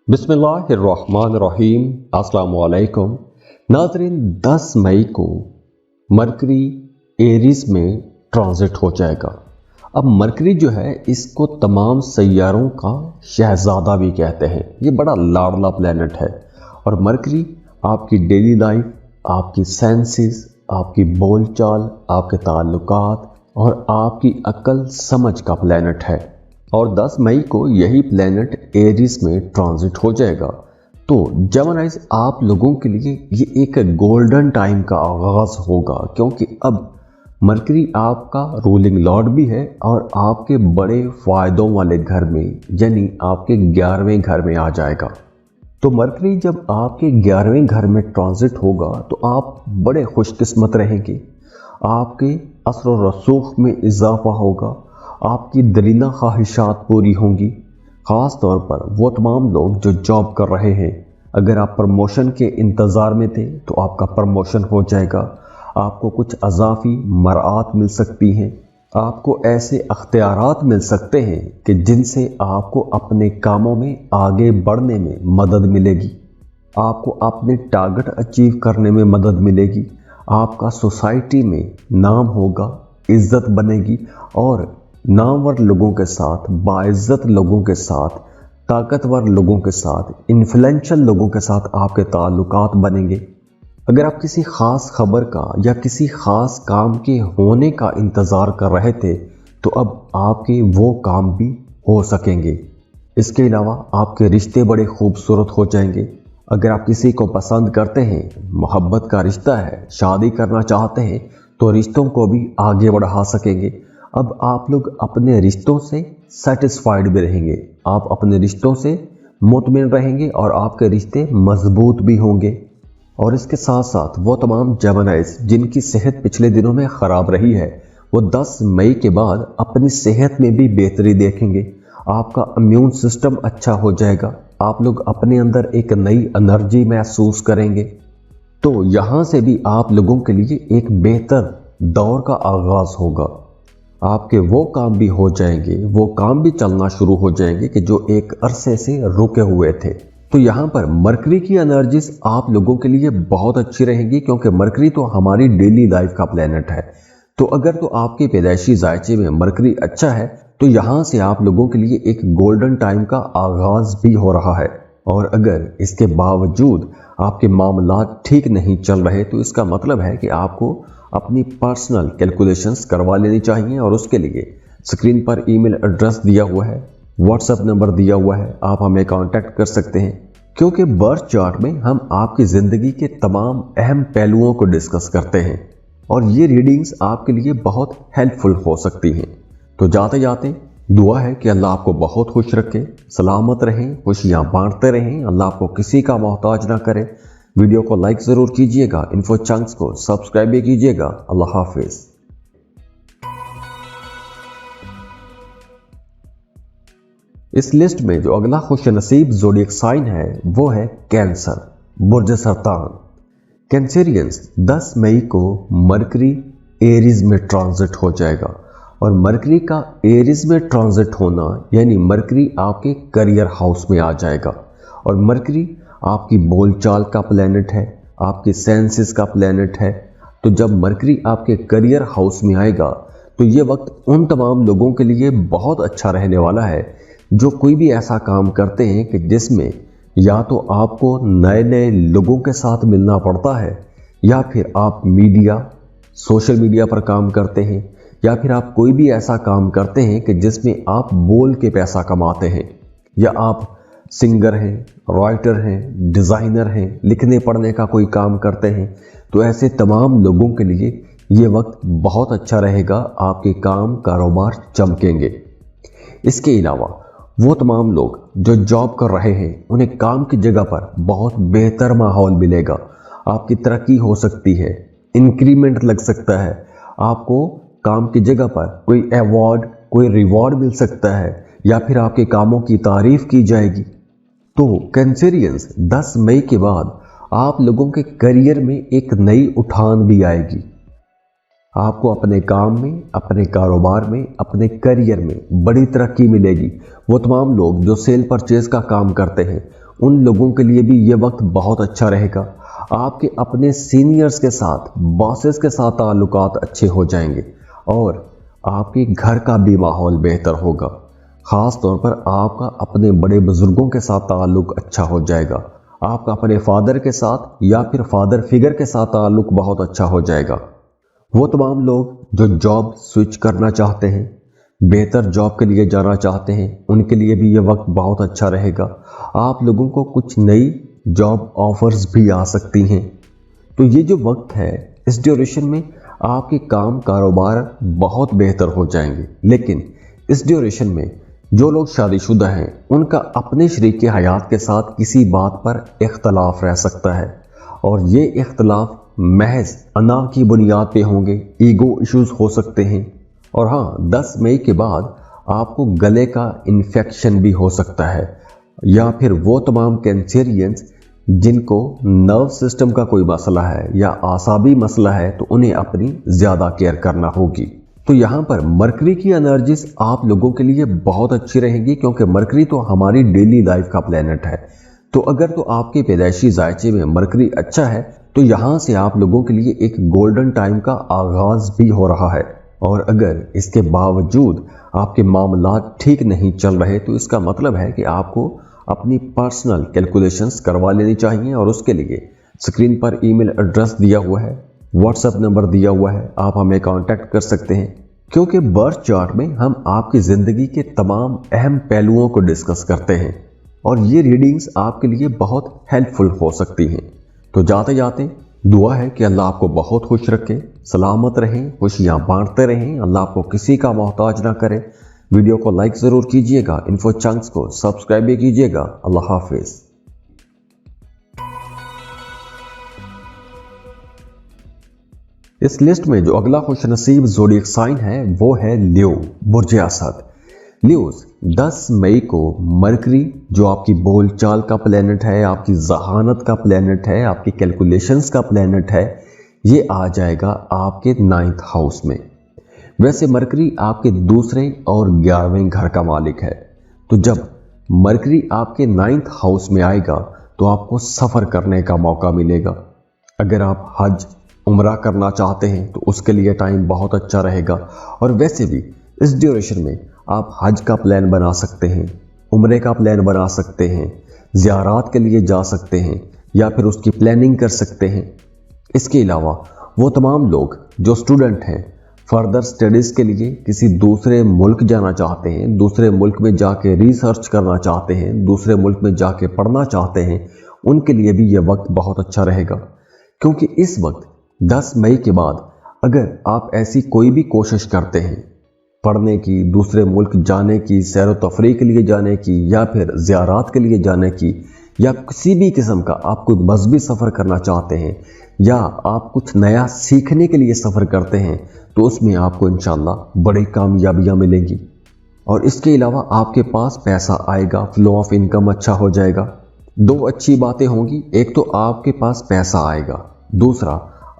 बिस्मिल्लाहिर्रहमानिर्रहीम। अस्सलामुअलैकुम नाज़रीन, 10 मई को मरकरी एरीज में ट्रांजिट हो जाएगा। अब मरकरी जो है, इसको तमाम सैयारों का शहजादा भी कहते हैं। ये बड़ा लाडला प्लेनेट है और मरकरी आपकी डेली लाइफ, आपकी सेंसेस, आपकी बोलचाल, आपके ताल्लुकात और आपकी अक्ल समझ का प्लेनेट है और 10 मई को यही प्लेनेट एरीज में ट्रांजिट हो जाएगा। तो जेमिनाइज, आप लोगों के लिए ये एक गोल्डन टाइम का आगाज होगा, क्योंकि अब मरकरी आपका रूलिंग लॉर्ड भी है और आपके बड़े फायदों वाले घर में, यानी आपके 11वें घर में आ जाएगा। तो मरकरी जब आपके 11वें घर में ट्रांजिट होगा तो आप बड़े खुशकिस्मत रहेंगे। आपके असर व रसूख में इजाफा होगा, आपकी दरीना ख्वाहिशात पूरी होंगी। ख़ास तौर पर वो तमाम लोग जो जॉब कर रहे हैं, अगर आप प्रमोशन के इंतज़ार में थे तो आपका प्रमोशन हो जाएगा। आपको कुछ अज़ाफ़ी मराआत मिल सकती हैं। आपको ऐसे अख्तियारात मिल सकते हैं कि जिनसे आपको अपने कामों में आगे बढ़ने में मदद मिलेगी। आपको अपने टारगेट अचीव करने में मदद मिलेगी। आपका सोसाइटी में नाम होगा, इज़्ज़त बनेगी और नामवर लोगों के साथ, बाइज़्ज़त लोगों के साथ, ताकतवर लोगों के साथ, इन्फ्लुएंशियल लोगों के साथ आपके ताल्लुकात बनेंगे। अगर आप किसी ख़ास खबर का या किसी ख़ास काम के होने का इंतज़ार कर रहे थे तो अब आपके वो काम भी हो सकेंगे। इसके अलावा आपके रिश्ते बड़े खूबसूरत हो जाएंगे। अगर आप किसी को पसंद करते हैं, मोहब्बत का रिश्ता है, शादी करना चाहते हैं तो रिश्तों को भी आगे बढ़ा सकेंगे। अब आप लोग अपने रिश्तों से सेटिस्फाइड भी रहेंगे, आप अपने रिश्तों से मुतमिन रहेंगे और आपके रिश्ते मजबूत भी होंगे। और इसके साथ साथ वो तमाम जेमिनाइज जिनकी सेहत पिछले दिनों में ख़राब रही है, वो 10 मई के बाद अपनी सेहत में भी बेहतरी देखेंगे। आपका इम्यून सिस्टम अच्छा हो जाएगा। आप लोग अपने अंदर एक नई एनर्जी महसूस करेंगे। तो यहाँ से भी आप लोगों के लिए एक बेहतर दौर का आगाज़ होगा। आपके वो काम भी हो जाएंगे, वो काम भी चलना शुरू हो जाएंगे कि जो एक अरसे से रुके हुए थे। तो यहाँ पर मरकरी की एनर्जीज आप लोगों के लिए बहुत अच्छी रहेंगी, क्योंकि मरकरी तो हमारी डेली लाइफ का प्लेनेट है। तो अगर तो आपके पैदाइशी जायचे में मरकरी अच्छा है तो यहाँ से आप लोगों के लिए एक गोल्डन टाइम का आगाज भी हो रहा है। और अगर इसके बावजूद आपके मामलात ठीक नहीं चल रहे तो इसका मतलब है कि आपको अपनी पर्सनल कैलकुलेशंस करवा लेनी चाहिए और उसके लिए स्क्रीन पर ईमेल एड्रेस दिया हुआ है, व्हाट्सएप नंबर दिया हुआ है, आप हमें कांटेक्ट कर सकते हैं। क्योंकि बर्थ चार्ट में हम आपकी ज़िंदगी के तमाम अहम पहलुओं को डिस्कस करते हैं और ये रीडिंग्स आपके लिए बहुत हेल्पफुल हो सकती हैं। तो जाते जाते दुआ है कि अल्लाह आपको बहुत खुश रखे, सलामत रहें, खुशियाँ बांटते रहें, अल्लाह आपको किसी का मोहताज ना करे। वीडियो को लाइक ज़रूर कीजिएगा, इन्फो चंक्स को सब्सक्राइब भी कीजिएगा। अल्लाह हाफिज़। इस लिस्ट में जो अगला खुश नसीब ज़ोडिएक साइन है वो है कैंसर, बुर्ज सरतान। कैंसेरियंस, 10 मई को मरकरी एरीज में ट्रांजिट हो जाएगा और मरकरी का एरीज में ट्रांजिट होना यानी मरकरी आपके करियर हाउस में आ जाएगा। और मरकरी आपकी बोलचाल का प्लेनेट है, आपके सेंसेस का प्लेनेट है। तो जब मरकरी आपके करियर हाउस में आएगा तो ये वक्त उन तमाम लोगों के लिए बहुत अच्छा रहने वाला है जो कोई भी ऐसा काम करते हैं कि जिसमें या तो आपको नए नए लोगों के साथ मिलना पड़ता है, या फिर आप मीडिया, सोशल मीडिया पर काम करते हैं, या फिर आप कोई भी ऐसा काम करते हैं कि जिसमें आप बोल के पैसा कमाते हैं, या आप सिंगर हैं, राइटर हैं, डिज़ाइनर हैं, लिखने पढ़ने का कोई काम करते हैं। तो ऐसे तमाम लोगों के लिए ये वक्त बहुत अच्छा रहेगा, आपके काम कारोबार चमकेंगे। इसके अलावा वो तमाम लोग जो जॉब कर रहे हैं उन्हें काम की जगह पर बहुत बेहतर माहौल मिलेगा। आपकी तरक्की हो सकती है, इंक्रीमेंट लग सकता है, आपको काम की जगह पर कोई अवार्ड, कोई रिवॉर्ड मिल सकता है, या फिर आपके कामों की तारीफ की जाएगी। तो कैंसेरियंस, 10 मई के बाद आप लोगों के करियर में एक नई उठान भी आएगी। आपको अपने काम में, अपने कारोबार में, अपने करियर में बड़ी तरक्की मिलेगी। वो तमाम लोग जो सेल परचेज का काम करते हैं उन लोगों के लिए भी ये वक्त बहुत अच्छा रहेगा। आपके अपने सीनियर्स के साथ, बॉसेस के साथ ताल्लुकात अच्छे हो जाएंगे और आपके घर का भी माहौल बेहतर होगा। ख़ास तौर पर आपका अपने बड़े बुजुर्गों के साथ ताल्लुक अच्छा हो जाएगा। आपका अपने फादर के साथ या फिर फादर फिगर के साथ ताल्लुक बहुत अच्छा हो जाएगा। वो तमाम लोग जो जॉब स्विच करना चाहते हैं, बेहतर जॉब के लिए जाना चाहते हैं, उनके लिए भी ये वक्त बहुत अच्छा रहेगा। आप लोगों को कुछ नई जॉब ऑफर्स भी आ सकती हैं। तो ये जो वक्त है, इस ड्यूरेशन में आपके काम कारोबार बहुत बेहतर हो जाएंगे। लेकिन इस ड्यूरेशन में जो लोग शादीशुदा हैं, उनका अपने शरीक हयात के साथ किसी बात पर इख्तलाफ रह सकता है और ये इख्तलाफ महज अना की बुनियाद पे होंगे, ईगो इश्यूज हो सकते हैं। और हाँ, 10 मई के बाद आपको गले का इन्फेक्शन भी हो सकता है या फिर वो तमाम कैंसरियंस जिनको नर्व सिस्टम का कोई मसला है या आसाबी मसला है, तो उन्हें अपनी ज़्यादा केयर करना होगी। तो यहाँ पर मरकरी की एनर्जीज आप लोगों के लिए बहुत अच्छी रहेंगी, क्योंकि मरकरी तो हमारी डेली लाइफ का प्लेनेट है। तो अगर तो आपके पैदाइशी जायचे में मरकरी अच्छा है, तो यहाँ से आप लोगों के लिए एक गोल्डन टाइम का आगाज भी हो रहा है। और अगर इसके बावजूद आपके मामला ठीक नहीं चल रहे, तो इसका मतलब है कि आपको अपनी पर्सनल कैलकुलेशंस करवा लेनी चाहिए। और उसके लिए स्क्रीन पर ईमेल एड्रेस दिया हुआ है, व्हाट्सएप नंबर दिया हुआ है, आप हमें कांटेक्ट कर सकते हैं। क्योंकि बर्थ चार्ट में हम आपकी ज़िंदगी के तमाम अहम पहलुओं को डिस्कस करते हैं और ये रीडिंग्स आपके लिए बहुत हेल्पफुल हो सकती हैं। तो जाते जाते दुआ है कि अल्लाह आपको बहुत खुश रखे, सलामत रहें, खुशियाँ बांटते रहें, अल्लाह आपको किसी का मोहताज ना करे। वीडियो को लाइक ज़रूर कीजिएगा, इन्फो चंक्स को सब्सक्राइब भी कीजिएगा। अल्लाह हाफिज़। इस लिस्ट में जो अगला खुशनसीब ज़ोडिएक साइन है वो है लियो, बुर्ज असद। लियोज 10 मई को मरकरी, जो आपकी बोलचाल का प्लेनेट है, आपकी जहानत का प्लेनेट है, आपकी कैलकुलेशंस का प्लेनेट है, ये आ जाएगा आपके 9th हाउस में। वैसे मरकरी आपके दूसरे और 11वें घर का मालिक है। तो जब मरकरी आपके 9th हाउस में आएगा तो आपको सफ़र करने का मौका मिलेगा। अगर आप हज उम्रा करना चाहते हैं तो उसके लिए टाइम बहुत अच्छा रहेगा। और वैसे भी इस ड्यूरेशन में आप हज का प्लान बना सकते हैं, उम्रे का प्लान बना सकते हैं, ज़ियारात के लिए जा सकते हैं या फिर उसकी प्लानिंग कर सकते हैं। इसके अलावा वो तमाम लोग जो स्टूडेंट हैं, फर्दर स्टडीज़ के लिए किसी दूसरे मुल्क जाना चाहते हैं, दूसरे मुल्क में जाके रिसर्च करना चाहते हैं, दूसरे मुल्क में जाके पढ़ना चाहते हैं, उनके लिए भी ये वक्त बहुत अच्छा रहेगा। क्योंकि इस वक्त 10 मई के बाद अगर आप ऐसी कोई भी कोशिश करते हैं पढ़ने की, दूसरे मुल्क जाने की, सैर व तफरीह के लिए जाने की या फिर ज़ियारात के लिए जाने की, या किसी भी किस्म का आप कोई मजहबी सफ़र करना चाहते हैं या आप कुछ नया सीखने के लिए सफ़र करते हैं, तो उसमें आपको इंशाअल्लाह बड़ी कामयाबियाँ मिलेंगी। और इसके अलावा आपके पास पैसा आएगा, फ्लो ऑफ इनकम अच्छा हो जाएगा। 2 अच्छी बातें होंगी, एक तो आपके पास पैसा आएगा, दूसरा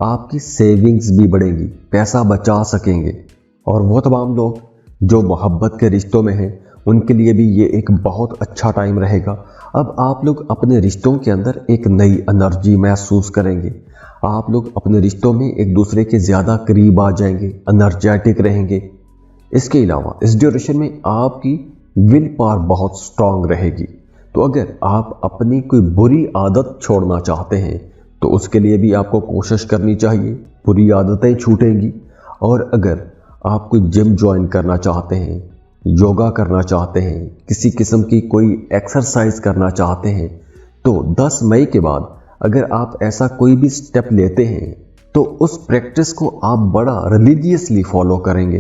आपकी सेविंग्स भी बढ़ेंगी, पैसा बचा सकेंगे। और वो तमाम लोग जो मोहब्बत के रिश्तों में हैं, उनके लिए भी ये एक बहुत अच्छा टाइम रहेगा। अब आप लोग अपने रिश्तों के अंदर एक नई एनर्जी महसूस करेंगे, आप लोग अपने रिश्तों में एक दूसरे के ज़्यादा करीब आ जाएंगे, एनर्जेटिक रहेंगे। इसके अलावा इस ड्यूरेशन में आपकी विल पावर बहुत स्ट्रांग रहेगी। तो अगर आप अपनी कोई बुरी आदत छोड़ना चाहते हैं तो उसके लिए भी आपको कोशिश करनी चाहिए, बुरी आदतें छूटेंगी। और अगर आप कोई जिम ज्वाइन करना चाहते हैं, योगा करना चाहते हैं, किसी किस्म की कोई एक्सरसाइज करना चाहते हैं, तो 10 मई के बाद अगर आप ऐसा कोई भी स्टेप लेते हैं तो उस प्रैक्टिस को आप बड़ा रिलीजियसली फॉलो करेंगे।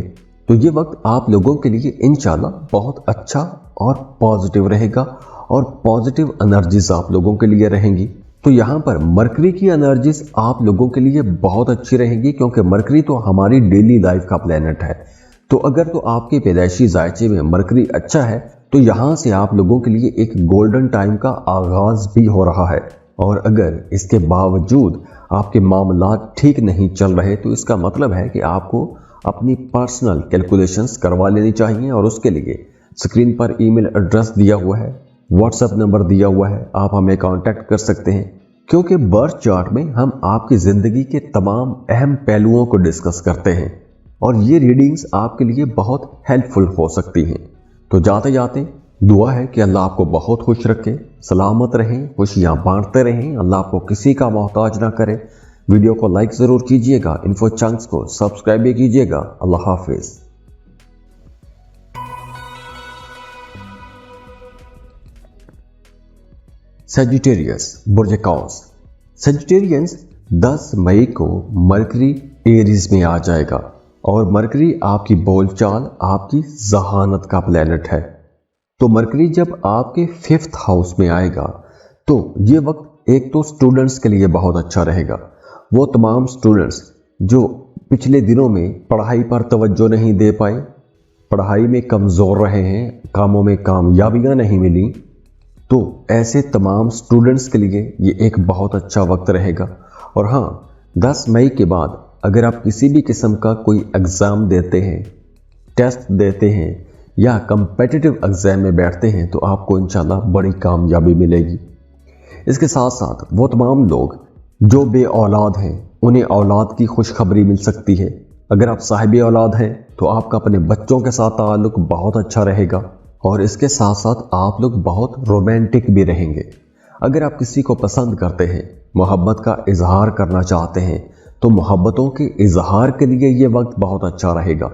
तो ये वक्त आप लोगों के लिए इंशाल्लाह बहुत अच्छा और पॉजिटिव रहेगा और पॉजिटिव एनर्जीज आप लोगों के लिए रहेंगी। तो यहाँ पर मरकरी की एनर्जीज आप लोगों के लिए बहुत अच्छी रहेंगी, क्योंकि मरकरी तो हमारी डेली लाइफ का प्लेनेट है। तो अगर तो आपके पैदाइशी जायचे में मरकरी अच्छा है, तो यहाँ से आप लोगों के लिए एक गोल्डन टाइम का आगाज भी हो रहा है। और अगर इसके बावजूद आपके मामला ठीक नहीं चल रहे, तो इसका मतलब है कि आपको अपनी पर्सनल कैलकुलेशंस करवा लेनी चाहिए। और उसके लिए स्क्रीन पर ईमेल एड्रेस दिया हुआ है, व्हाट्सएप नंबर दिया हुआ है, आप हमें कांटेक्ट कर सकते हैं, क्योंकि बर्थ चार्ट में हम आपकी ज़िंदगी के तमाम अहम पहलुओं को डिस्कस करते हैं और ये रीडिंग्स आपके लिए बहुत हेल्पफुल हो सकती हैं। तो जाते जाते दुआ है कि अल्लाह आपको बहुत खुश रखे, सलामत रहें, खुशियाँ बांटते रहें, अल्लाह आपको किसी का मोहताज ना करे। वीडियो को लाइक ज़रूर कीजिएगा, इन्फो चंक्स को सब्सक्राइब भी कीजिएगा। अल्लाह हाफिज़। सेजिटेरियस बुर्ज कौस। सेजिटेरियंस 10 मई को मरकरी एरीज में आ जाएगा और मरकरी आपकी बोलचाल, आपकी जहानत का प्लेनेट है। तो मरकरी जब आपके 5th हाउस में आएगा तो ये वक्त एक तो स्टूडेंट्स के लिए बहुत अच्छा रहेगा। वो तमाम स्टूडेंट्स जो पिछले दिनों में पढ़ाई पर तवज्जो नहीं दे पाए, पढ़ाई में कमज़ोर रहे हैं, कामों में कामयाबियां नहीं मिली, तो ऐसे तमाम स्टूडेंट्स के लिए ये एक बहुत अच्छा वक्त रहेगा। और हाँ, 10 मई के बाद अगर आप किसी भी किस्म का कोई एग्ज़ाम देते हैं, टेस्ट देते हैं या कम्पिटिटिव एग्ज़ाम में बैठते हैं तो आपको इंशाल्लाह बड़ी कामयाबी मिलेगी। इसके साथ साथ वो तमाम लोग जो बे औलाद हैं उन्हें औलाद की खुशखबरी मिल सकती है। अगर आप साहिब औलाद हैं तो आपका अपने बच्चों के साथ ताल्लुक़ बहुत अच्छा रहेगा और इसके साथ साथ आप लोग बहुत रोमांटिक भी रहेंगे। अगर आप किसी को पसंद करते हैं, मोहब्बत का इजहार करना चाहते हैं, तो मोहब्बतों के इजहार के लिए ये वक्त बहुत अच्छा रहेगा,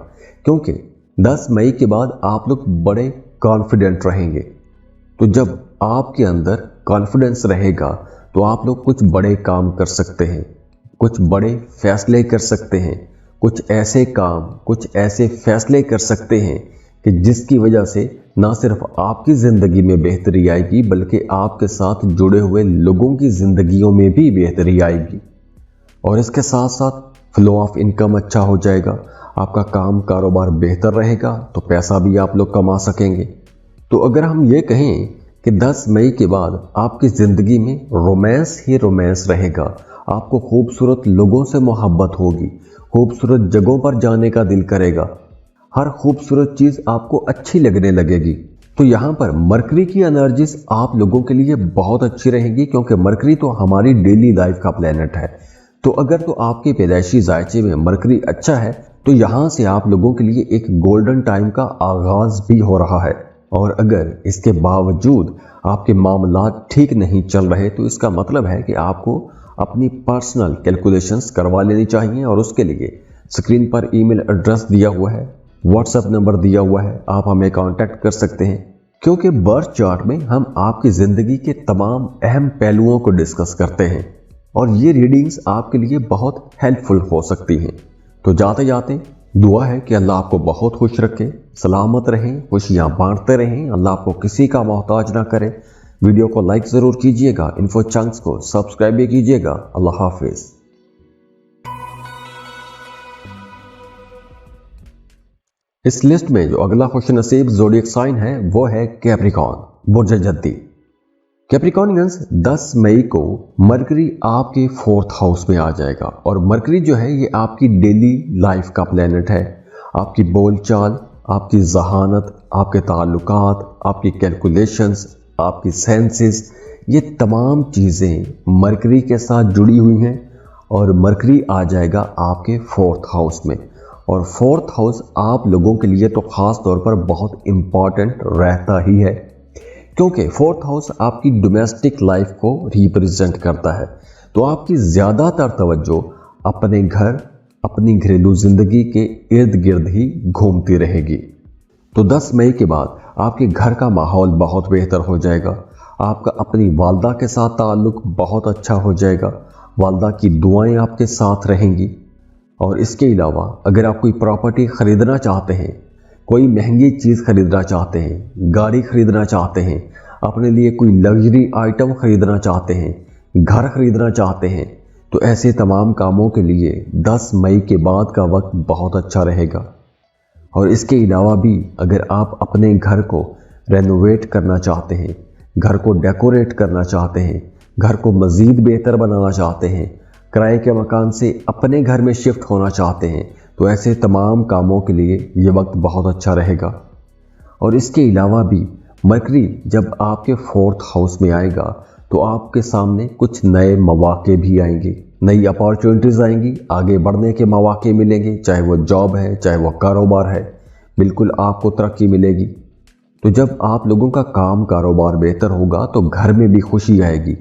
क्योंकि 10 मई के बाद आप लोग बड़े कॉन्फिडेंट रहेंगे। तो जब आपके अंदर कॉन्फिडेंस रहेगा तो आप लोग कुछ बड़े काम कर सकते हैं, कुछ बड़े फैसले कर सकते हैं, कुछ ऐसे काम, कुछ ऐसे फैसले कर सकते हैं कि जिसकी वजह से ना सिर्फ आपकी ज़िंदगी में बेहतरी आएगी बल्कि आपके साथ जुड़े हुए लोगों की ज़िंदगियों में भी बेहतरी आएगी। और इसके साथ साथ फ्लो ऑफ इनकम अच्छा हो जाएगा, आपका काम कारोबार बेहतर रहेगा तो पैसा भी आप लोग कमा सकेंगे। तो अगर हम ये कहें कि 10 मई के बाद आपकी ज़िंदगी में रोमांस ही रोमांस रहेगा, आपको खूबसूरत लोगों से मोहब्बत होगी, खूबसूरत जगहों पर जाने का दिल करेगा, हर खूबसूरत चीज़ आपको अच्छी लगने लगेगी। तो यहाँ पर मरकरी की एनर्जीज आप लोगों के लिए बहुत अच्छी रहेगी, क्योंकि मरकरी तो हमारी डेली लाइफ का प्लेनेट है। तो अगर तो आपके पैदाइशी जायचे में मरकरी अच्छा है तो यहाँ से आप लोगों के लिए एक गोल्डन टाइम का आगाज़ भी हो रहा है। और अगर इसके बावजूद आपके मामलात ठीक नहीं चल रहे तो इसका मतलब है कि आपको अपनी पर्सनल कैलकुलेशंस करवा लेनी चाहिए और उसके लिए स्क्रीन पर ईमेल एड्रेस दिया हुआ है, व्हाट्सएप नंबर दिया हुआ है, आप हमें कांटेक्ट कर सकते हैं, क्योंकि बर्थ चार्ट में हम आपकी ज़िंदगी के तमाम अहम पहलुओं को डिस्कस करते हैं और ये रीडिंग्स आपके लिए बहुत हेल्पफुल हो सकती हैं। तो जाते जाते दुआ है कि अल्लाह आपको बहुत खुश रखे, सलामत रहें, खुशियाँ बांटते रहें, अल्लाह आपको किसी का मोहताज ना करे। वीडियो को लाइक ज़रूर कीजिएगा, इन्फो चंक्स को सब्सक्राइब भी कीजिएगा। अल्लाह हाफिज़। इस लिस्ट में जो अगला खुश नसीब ज़ोडिएक साइन है वो है कैप्रिकॉर्न, बुर्ज जद्दी। कैप्रिकॉर्नियंस 10 मई को मरकरी आपके 4th हाउस में आ जाएगा और मरकरी जो है ये आपकी डेली लाइफ का प्लेनेट है। आपकी बोलचाल, आपकी जहानत, आपके ताल्लुकात, आपकी कैलकुलेशंस, आपकी सेंसेस, ये तमाम चीज़ें मरकरी के साथ जुड़ी हुई हैं और मरकरी आ जाएगा आपके 4th हाउस में। और 4th हाउस आप लोगों के लिए तो ख़ास तौर पर बहुत इम्पॉर्टेंट रहता ही है, क्योंकि 4th हाउस आपकी डोमेस्टिक लाइफ को रिप्रेजेंट करता है। तो आपकी ज़्यादातर तवज्जो अपने घर, अपनी घरेलू ज़िंदगी के इर्द गिर्द ही घूमती रहेगी। तो 10 मई के बाद आपके घर का माहौल बहुत बेहतर हो जाएगा, आपका अपनी वालदा के साथ ताल्लुक़ बहुत अच्छा हो जाएगा, वालदा की दुआएं आपके साथ रहेंगी। और इसके अलावा अगर आप कोई प्रॉपर्टी ख़रीदना चाहते हैं, कोई महंगी चीज़ खरीदना चाहते हैं, गाड़ी खरीदना चाहते हैं, अपने लिए कोई लग्जरी आइटम खरीदना चाहते हैं, घर खरीदना चाहते हैं, तो ऐसे तमाम कामों के लिए 10 मई के बाद का वक्त बहुत अच्छा रहेगा। और इसके अलावा भी अगर आप अपने घर को रेनोवेट करना चाहते हैं, घर को डेकोरेट करना चाहते हैं, घर को मज़ीद बेहतर बनाना चाहते हैं, किराए के मकान से अपने घर में शिफ्ट होना चाहते हैं, तो ऐसे तमाम कामों के लिए ये वक्त बहुत अच्छा रहेगा। और इसके अलावा भी मरकरी जब आपके 4th हाउस में आएगा तो आपके सामने कुछ नए मौके भी आएंगे, नई अपॉर्चुनिटीज़ आएंगी, आगे बढ़ने के मौके मिलेंगे, चाहे वो जॉब है चाहे वो कारोबार है, बिल्कुल आपको तरक्की मिलेगी। तो जब आप लोगों का काम कारोबार बेहतर होगा तो घर में भी खुशी आएगी,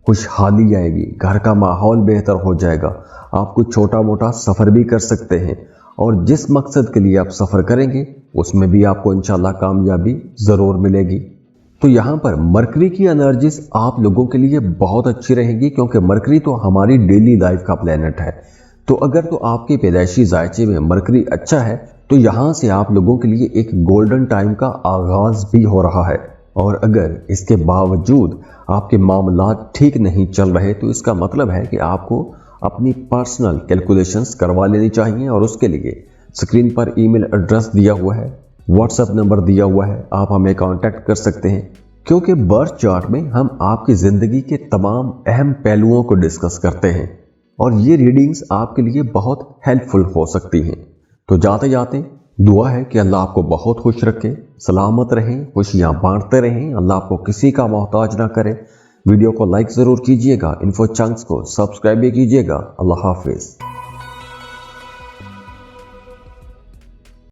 खुशहाली आएगी, घर का माहौल बेहतर हो जाएगा। आप कुछ छोटा मोटा सफ़र भी कर सकते हैं और जिस मकसद के लिए आप सफ़र करेंगे उसमें भी आपको इंशाल्लाह कामयाबी ज़रूर मिलेगी। तो यहाँ पर मरकरी की एनर्जीज आप लोगों के लिए बहुत अच्छी रहेगी, क्योंकि मरकरी तो हमारी डेली लाइफ का प्लेनेट है। तो अगर तो आपके पैदाइशी जायचे में मरकरी अच्छा है तो यहाँ से आप लोगों के लिए एक गोल्डन टाइम का आगाज़ भी हो रहा है। और अगर इसके बावजूद आपके मामलात ठीक नहीं चल रहे तो इसका मतलब है कि आपको अपनी पर्सनल कैलकुलेशंस करवा लेनी चाहिए, और उसके लिए स्क्रीन पर ईमेल एड्रेस दिया हुआ है, व्हाट्सएप नंबर दिया हुआ है, आप हमें कांटेक्ट कर सकते हैं। क्योंकि बर्थ चार्ट में हम आपकी ज़िंदगी के तमाम अहम पहलुओं को डिस्कस करते हैं और ये रीडिंग्स आपके लिए बहुत हेल्पफुल हो सकती हैं। तो जाते जाते दुआ है कि अल्लाह आपको बहुत खुश रखे, सलामत रहें, खुशियाँ बांटते रहें, अल्लाह आपको किसी का मोहताज ना करे। वीडियो को लाइक ज़रूर कीजिएगा, इन्फो चंक्स को सब्सक्राइब भी कीजिएगा। अल्लाह हाफिज़।